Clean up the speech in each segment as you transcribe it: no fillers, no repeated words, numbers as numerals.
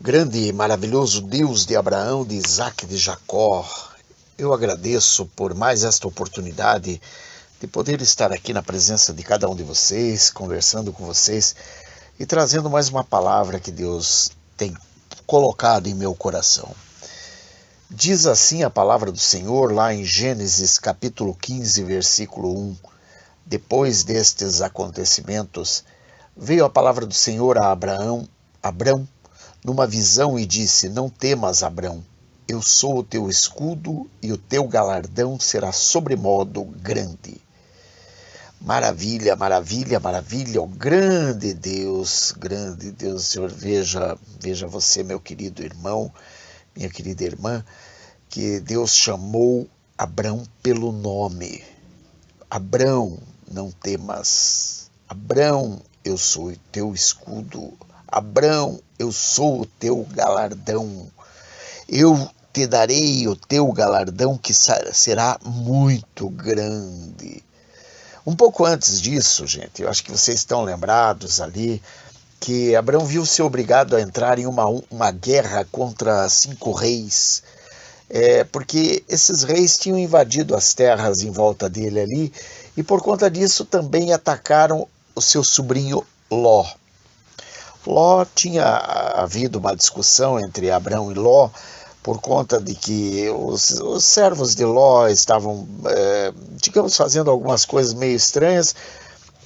Grande e maravilhoso Deus de Abraão, de Isaque e de Jacó, eu agradeço por mais esta oportunidade de poder estar aqui na presença de cada um de vocês, conversando com vocês e trazendo mais uma palavra que Deus tem colocado em meu coração. Diz assim a palavra do Senhor lá em Gênesis capítulo 15, versículo 1. Depois destes acontecimentos, veio a palavra do Senhor a Abrão, numa visão e disse: Não temas, Abrão, eu sou o teu escudo e o teu galardão será sobremodo grande. Maravilha, maravilha, maravilha, oh, grande Deus, Senhor, veja você, meu querido irmão, minha querida irmã, que Deus chamou Abrão pelo nome. Abrão, não temas. Abrão, eu sou o teu escudo. Abrão, eu sou o teu galardão. Eu te darei o teu galardão que será muito grande. Um pouco antes disso, gente, eu acho que vocês estão lembrados ali que Abrão viu-se obrigado a entrar em uma guerra contra 5 reis, porque esses reis tinham invadido as terras em volta dele ali e por conta disso também atacaram o seu sobrinho Ló. Ló tinha havido uma discussão entre Abrão e Ló por conta de que os servos de Ló estavam, digamos, fazendo algumas coisas meio estranhas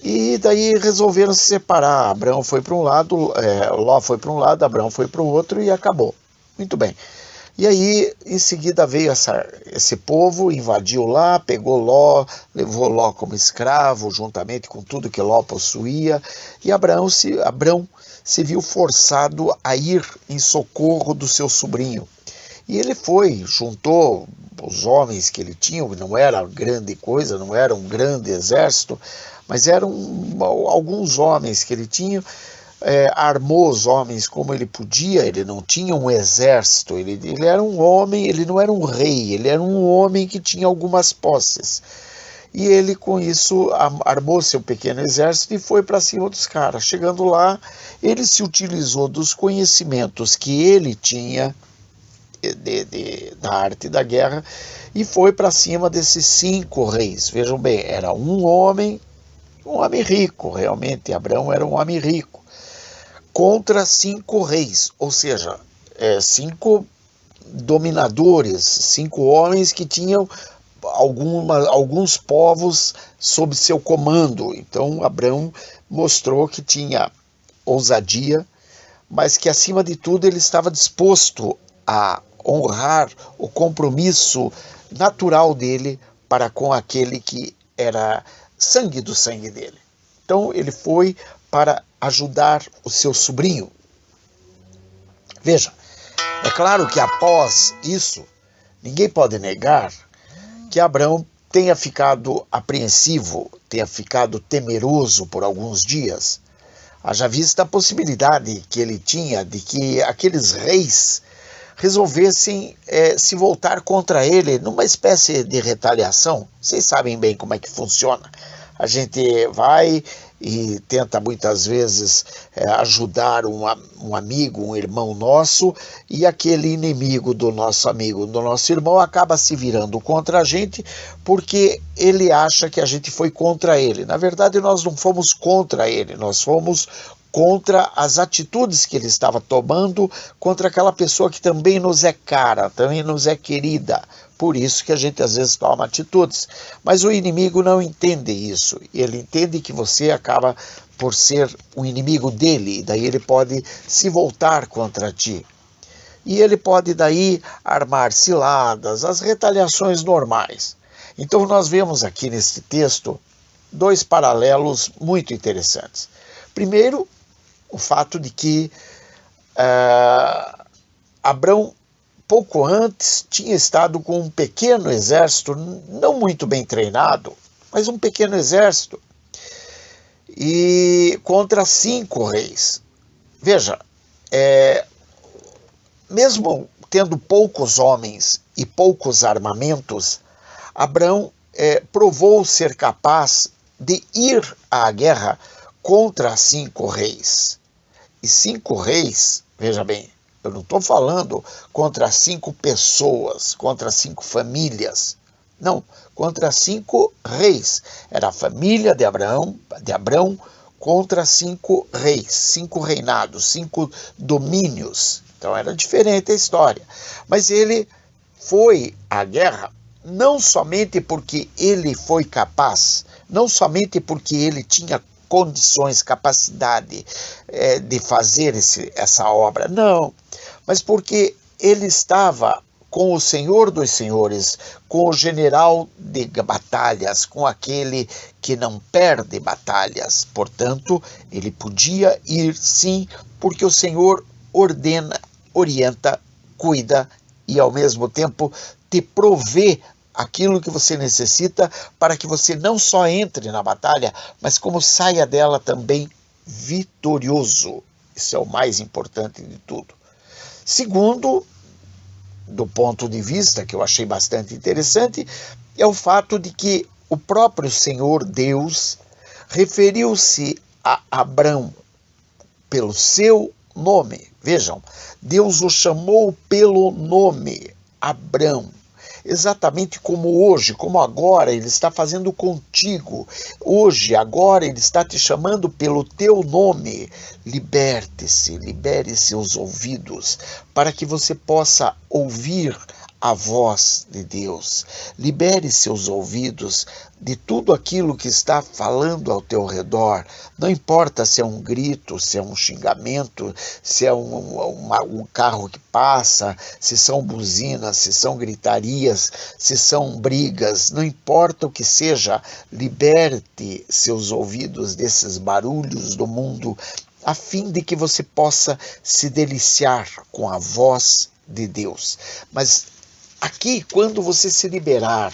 e daí resolveram se separar. Abrão foi para um lado, Ló foi para um lado, Abrão foi para o outro e acabou. Muito bem. E aí, em seguida, veio esse povo, invadiu lá, pegou Ló, levou Ló como escravo, juntamente com tudo que Ló possuía, e Abrão se viu forçado a ir em socorro do seu sobrinho. E ele foi, juntou os homens que ele tinha, não era grande coisa, não era um grande exército, mas eram alguns homens que ele tinha, armou os homens como ele podia. Ele não tinha um exército, ele era um homem, ele não era um rei, ele era um homem que tinha algumas posses. E ele, com isso, armou seu pequeno exército e foi para cima dos caras. Chegando lá, ele se utilizou dos conhecimentos que ele tinha da arte da guerra e foi para cima desses 5 reis. Vejam bem, era um homem rico, realmente. Abrão era um homem rico, contra 5 reis, ou seja, 5 dominadores, 5 homens que tinham alguns povos sob seu comando. Então Abrão mostrou que tinha ousadia, mas que acima de tudo ele estava disposto a honrar o compromisso natural dele para com aquele que era sangue do sangue dele. Então ele foi para ajudar o seu sobrinho. Veja, é claro que após isso, ninguém pode negar que Abrão tenha ficado apreensivo, tenha ficado temeroso por alguns dias. Haja vista a possibilidade que ele tinha de que aqueles reis resolvessem se voltar contra ele numa espécie de retaliação. Vocês sabem bem como é que funciona. A gente vai e tenta muitas vezes ajudar um amigo, um irmão nosso, e aquele inimigo do nosso amigo, do nosso irmão, acaba se virando contra a gente porque ele acha que a gente foi contra ele. Na verdade, nós não fomos contra ele, nós fomos contra as atitudes que ele estava tomando, contra aquela pessoa que também nos é cara, também nos é querida. Por isso que a gente às vezes toma atitudes. Mas o inimigo não entende isso. Ele entende que você acaba por ser um inimigo dele, e daí ele pode se voltar contra ti. E ele pode daí armar ciladas, as retaliações normais. Então nós vemos aqui neste texto 2 paralelos muito interessantes. Primeiro, o fato de que Abrão, pouco antes, tinha estado com um pequeno exército, não muito bem treinado, mas um pequeno exército, e contra 5 reis. Veja, mesmo tendo poucos homens e poucos armamentos, Abrão provou ser capaz de ir à guerra contra 5 reis. E 5 reis, veja bem, Eu não estou falando contra 5 pessoas, contra 5 famílias. Não, contra 5 reis. Era a família de Abrão contra 5 reis, 5 reinados, 5 domínios. Então era diferente a história. Mas ele foi à guerra não somente porque ele foi capaz, não somente porque ele tinha condições, capacidade de fazer essa obra, não, mas porque ele estava com o Senhor dos Senhores, com o general de batalhas, com aquele que não perde batalhas. Portanto, ele podia ir sim, porque o Senhor ordena, orienta, cuida e ao mesmo tempo te provê aquilo que você necessita para que você não só entre na batalha, mas como saia dela também vitorioso. Isso é o mais importante de tudo. Segundo, do ponto de vista que eu achei bastante interessante, é o fato de que o próprio Senhor Deus referiu-se a Abrão pelo seu nome. Vejam, Deus o chamou pelo nome, Abrão. Exatamente como hoje, como agora ele está fazendo contigo. Hoje, agora ele está te chamando pelo teu nome. Liberte-se, libere seus ouvidos para que você possa ouvir a voz de Deus. Libere seus ouvidos de tudo aquilo que está falando ao teu redor. Não importa se é um grito, se é um xingamento, se é um carro que passa, se são buzinas, se são gritarias, se são brigas, não importa o que seja, liberte seus ouvidos desses barulhos do mundo, a fim de que você possa se deliciar com a voz de Deus. Mas aqui, quando você se liberar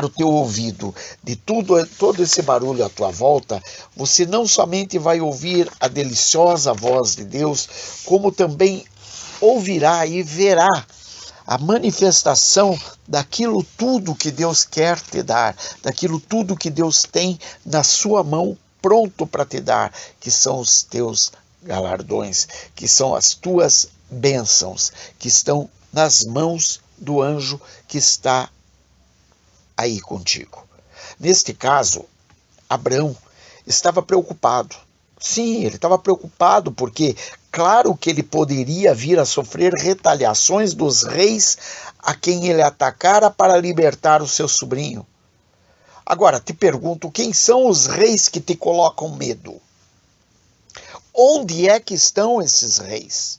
o teu ouvido de todo esse barulho à tua volta, você não somente vai ouvir a deliciosa voz de Deus, como também ouvirá e verá a manifestação daquilo tudo que Deus quer te dar, daquilo tudo que Deus tem na sua mão pronto para te dar, que são os teus galardões, que são as tuas bênçãos, que estão nas mãos do anjo que está aí contigo. Neste caso, Abrão estava preocupado. Sim, ele estava preocupado porque, claro que ele poderia vir a sofrer retaliações dos reis a quem ele atacara para libertar o seu sobrinho. Agora, te pergunto, quem são os reis que te colocam medo? Onde é que estão esses reis?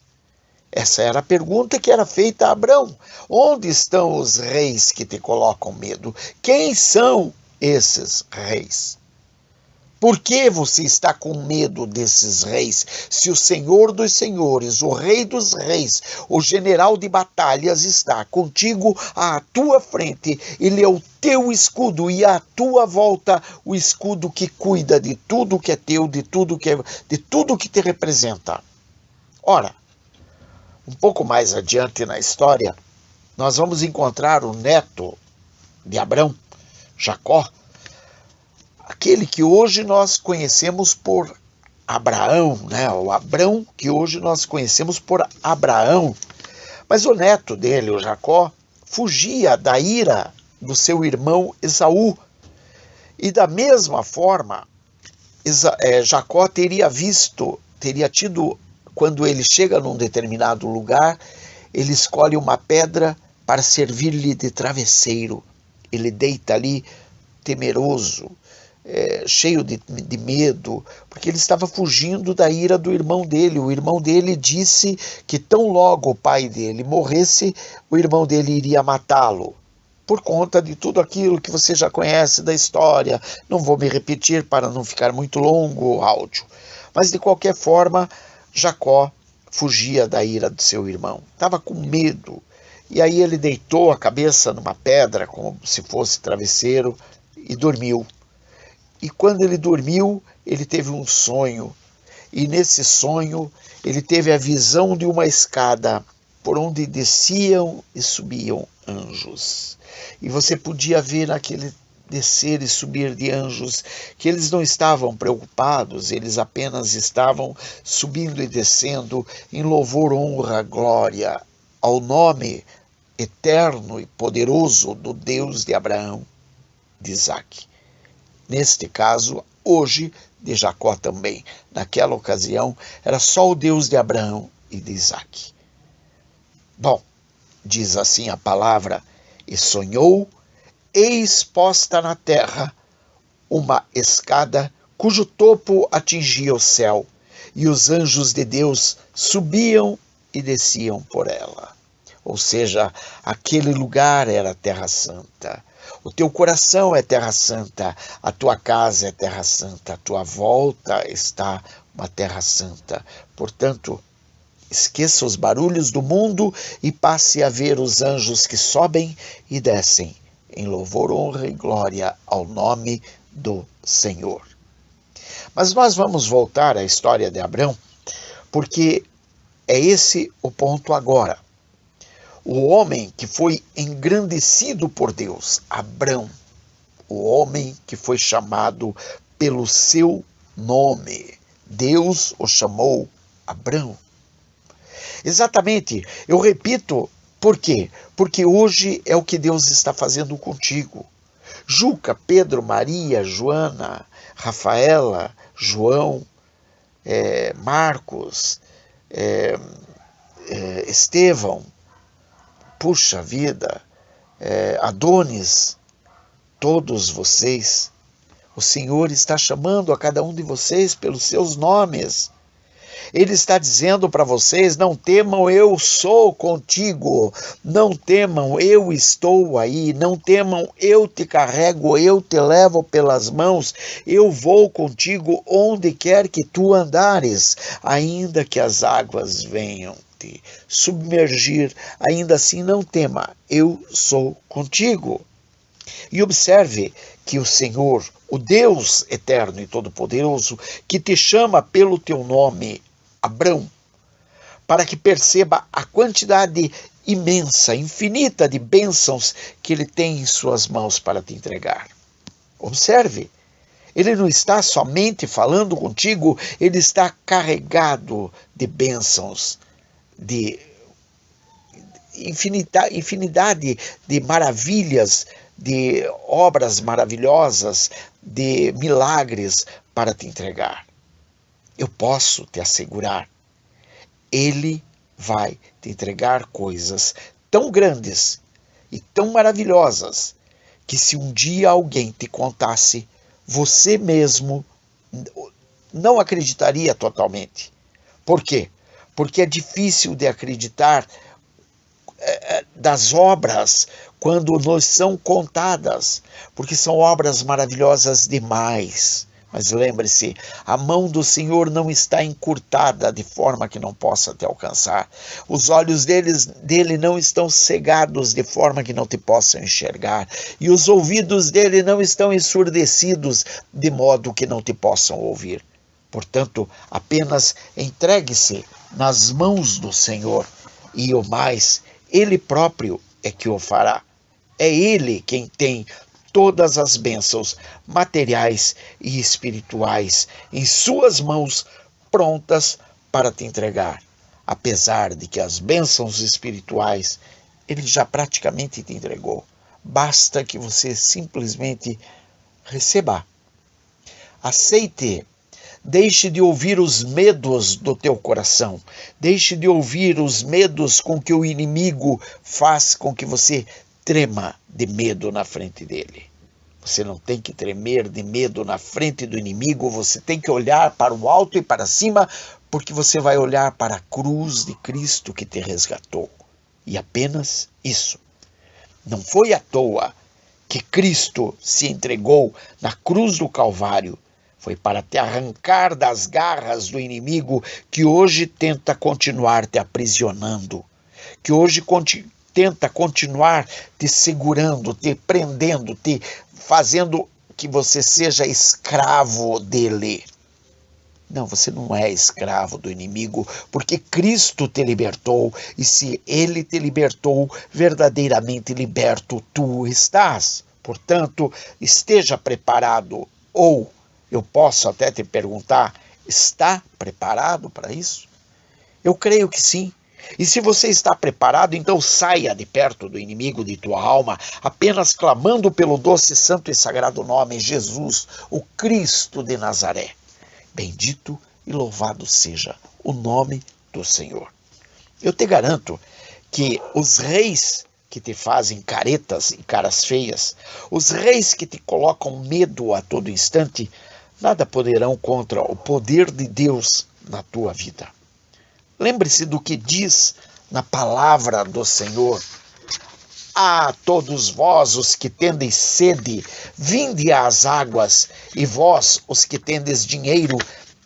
Essa era a pergunta que era feita a Abrão. Onde estão os reis que te colocam medo? Quem são esses reis? Por que você está com medo desses reis? Se o Senhor dos Senhores, o Rei dos Reis, o general de batalhas está contigo à tua frente, ele é o teu escudo e à tua volta o escudo que cuida de tudo que é teu, de tudo que te representa. Ora, um pouco mais adiante na história, nós vamos encontrar o neto de Abrão, Jacó, aquele que hoje nós conhecemos por Abraão, né? O Abrão que hoje nós conhecemos por Abraão. Mas o neto dele, o Jacó, fugia da ira do seu irmão Esaú. E da mesma forma, Jacó teria tido, quando ele chega num determinado lugar, ele escolhe uma pedra para servir-lhe de travesseiro. Ele deita ali temeroso, cheio de medo, porque ele estava fugindo da ira do irmão dele. O irmão dele disse que tão logo o pai dele morresse, o irmão dele iria matá-lo. Por conta de tudo aquilo que você já conhece da história. Não vou me repetir para não ficar muito longo o áudio. Mas de qualquer forma, Jacó fugia da ira do seu irmão, estava com medo, e aí ele deitou a cabeça numa pedra, como se fosse travesseiro, e dormiu. E quando ele dormiu, ele teve um sonho, e nesse sonho ele teve a visão de uma escada, por onde desciam e subiam anjos. E você podia ver naquele descer e subir de anjos, que eles não estavam preocupados, eles apenas estavam subindo e descendo em louvor, honra, glória ao nome eterno e poderoso do Deus de Abraão, de Isaque. Neste caso, hoje, de Jacó também. Naquela ocasião, era só o Deus de Abraão e de Isaque. Bom, diz assim a palavra: e sonhou, eis posta na terra uma escada cujo topo atingia o céu, e os anjos de Deus subiam e desciam por ela. Ou seja, aquele lugar era a Terra Santa. O teu coração é Terra Santa, a tua casa é Terra Santa, a tua volta está uma Terra Santa. Portanto, esqueça os barulhos do mundo e passe a ver os anjos que sobem e descem, em louvor, honra e glória ao nome do Senhor. Mas nós vamos voltar à história de Abrão, porque é esse o ponto agora. O homem que foi engrandecido por Deus, Abrão, o homem que foi chamado pelo seu nome, Deus o chamou Abrão. Exatamente, eu repito, por quê? Porque hoje é o que Deus está fazendo contigo. Juca, Pedro, Maria, Joana, Rafaela, João, Marcos, Estevão, puxa vida, Adonis, todos vocês, o Senhor está chamando a cada um de vocês pelos seus nomes. Ele está dizendo para vocês: não temam, eu sou contigo. Não temam, eu estou aí. Não temam, eu te carrego, eu te levo pelas mãos. Eu vou contigo onde quer que tu andares, ainda que as águas venham te submergir. Ainda assim, não tema, eu sou contigo. E observe que o Senhor, o Deus eterno e todo-poderoso, que te chama pelo teu nome, Abrão, para que perceba a quantidade imensa, infinita de bênçãos que ele tem em suas mãos para te entregar. Observe, ele não está somente falando contigo, ele está carregado de bênçãos, de infinidade de maravilhas, de obras maravilhosas, de milagres para te entregar. Eu posso te assegurar, ele vai te entregar coisas tão grandes e tão maravilhosas que se um dia alguém te contasse, você mesmo não acreditaria totalmente. Por quê? Porque é difícil de acreditar das obras quando nos são contadas, porque são obras maravilhosas demais. Mas lembre-se, a mão do Senhor não está encurtada de forma que não possa te alcançar. Os olhos dele não estão cegados de forma que não te possam enxergar. E os ouvidos dele não estão ensurdecidos de modo que não te possam ouvir. Portanto, apenas entregue-se nas mãos do Senhor, e o mais, ele próprio é que o fará. É ele quem tem todas as bênçãos materiais e espirituais em suas mãos, prontas para te entregar. Apesar de que as bênçãos espirituais ele já praticamente te entregou. Basta que você simplesmente receba. Aceite. Deixe de ouvir os medos do teu coração. Deixe de ouvir os medos com que o inimigo faz com que você trema de medo na frente dele. Você não tem que tremer de medo na frente do inimigo, você tem que olhar para o alto e para cima, porque você vai olhar para a cruz de Cristo que te resgatou. E apenas isso. Não foi à toa que Cristo se entregou na cruz do Calvário. Foi para te arrancar das garras do inimigo que hoje tenta continuar te aprisionando, que hoje tenta continuar te segurando, te prendendo, te fazendo que você seja escravo dele. Não, você não é escravo do inimigo, porque Cristo te libertou, e se ele te libertou, verdadeiramente liberto tu estás. Portanto, esteja preparado. Ou eu posso até te perguntar, está preparado para isso? Eu creio que sim. E se você está preparado, então saia de perto do inimigo de tua alma, apenas clamando pelo doce, santo e sagrado nome Jesus, o Cristo de Nazaré. Bendito e louvado seja o nome do Senhor. Eu te garanto que os reis que te fazem caretas e caras feias, os reis que te colocam medo a todo instante, nada poderão contra o poder de Deus na tua vida. Lembre-se do que diz na palavra do Senhor. Ah, todos vós os que tendes sede, vinde às águas, e vós os que tendes dinheiro,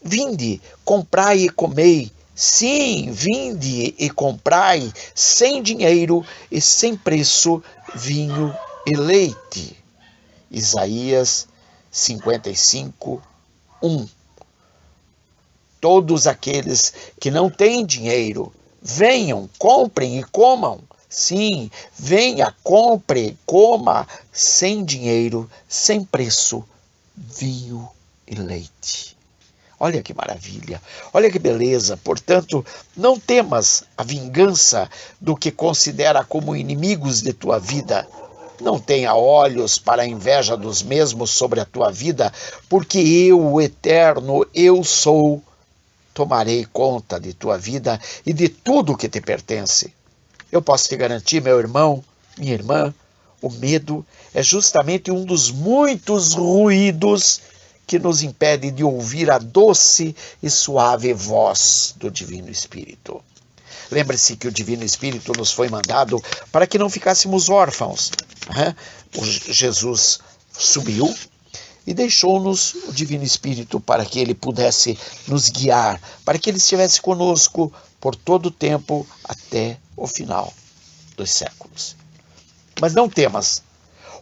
vinde, comprai e comei. Sim, vinde e comprai, sem dinheiro e sem preço, vinho e leite. Isaías 55, 1. Todos aqueles que não têm dinheiro, venham, comprem e comam. Sim, venha, compre, coma, sem dinheiro, sem preço, vinho e leite. Olha que maravilha, olha que beleza. Portanto, não temas a vingança do que considera como inimigos de tua vida. Não tenha olhos para a inveja dos mesmos sobre a tua vida, porque eu, o Eterno, eu sou, tomarei conta de tua vida e de tudo que te pertence. Eu posso te garantir, meu irmão, minha irmã, o medo é justamente um dos muitos ruídos que nos impede de ouvir a doce e suave voz do Divino Espírito. Lembre-se que o Divino Espírito nos foi mandado para que não ficássemos órfãos. Jesus subiu e deixou-nos o Divino Espírito para que ele pudesse nos guiar, para que ele estivesse conosco por todo o tempo até o final dos séculos. Mas não temas,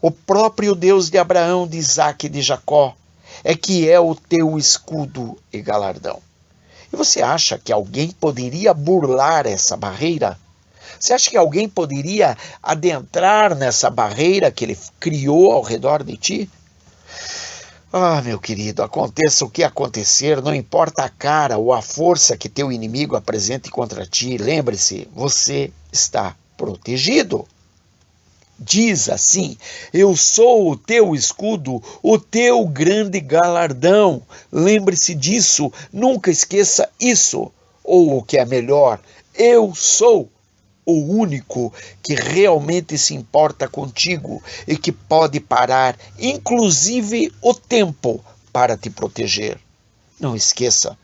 o próprio Deus de Abraão, de Isaque e de Jacó é que é o teu escudo e galardão. E você acha que alguém poderia burlar essa barreira? Você acha que alguém poderia adentrar nessa barreira que ele criou ao redor de ti? Ah, meu querido, aconteça o que acontecer, não importa a cara ou a força que teu inimigo apresente contra ti, lembre-se, você está protegido. Diz assim: eu sou o teu escudo, o teu grande galardão. Lembre-se disso, nunca esqueça isso. Ou o que é melhor, eu sou o único que realmente se importa contigo e que pode parar, inclusive o tempo, para te proteger. Não esqueça,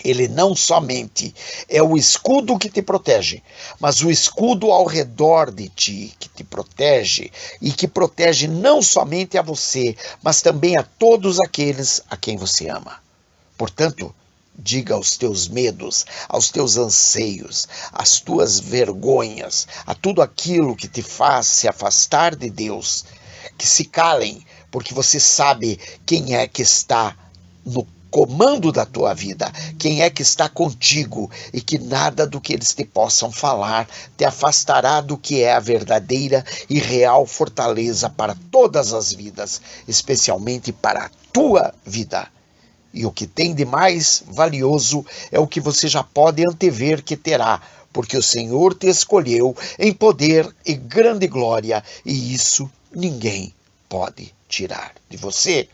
ele não somente é o escudo que te protege, mas o escudo ao redor de ti que te protege e que protege não somente a você, mas também a todos aqueles a quem você ama. Portanto, diga aos teus medos, aos teus anseios, às tuas vergonhas, a tudo aquilo que te faz se afastar de Deus, que se calem, porque você sabe quem é que está no comando da tua vida, quem é que está contigo, e que nada do que eles te possam falar te afastará do que é a verdadeira e real fortaleza para todas as vidas, especialmente para a tua vida. E o que tem de mais valioso é o que você já pode antever que terá, porque o Senhor te escolheu em poder e grande glória, e isso ninguém pode tirar de você.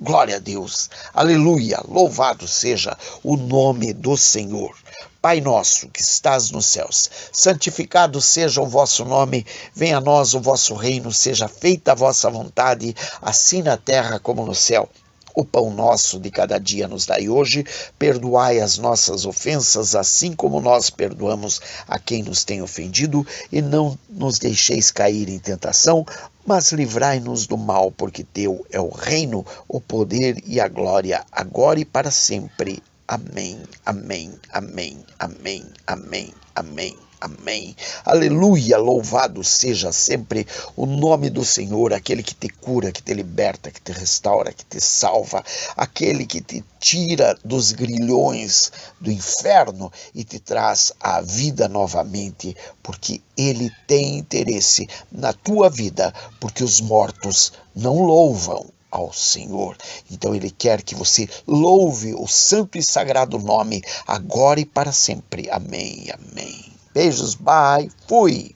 Glória a Deus, aleluia, louvado seja o nome do Senhor. Pai nosso que estás nos céus, santificado seja o vosso nome, venha a nós o vosso reino, seja feita a vossa vontade, assim na terra como no céu. O pão nosso de cada dia nos dai hoje, perdoai as nossas ofensas, assim como nós perdoamos a quem nos tem ofendido, e não nos deixeis cair em tentação, mas livrai-nos do mal, porque teu é o reino, o poder e a glória, agora e para sempre. Amém, amém, amém, amém, amém, amém, amém. Aleluia, louvado seja sempre o nome do Senhor, aquele que te cura, que te liberta, que te restaura, que te salva, aquele que te tira dos grilhões do inferno e te traz à vida novamente, porque Ele tem interesse na tua vida, porque os mortos não louvam ao Senhor. Então Ele quer que você louve o santo e sagrado nome, agora e para sempre. Amém, amém. Beijos, bye, fui.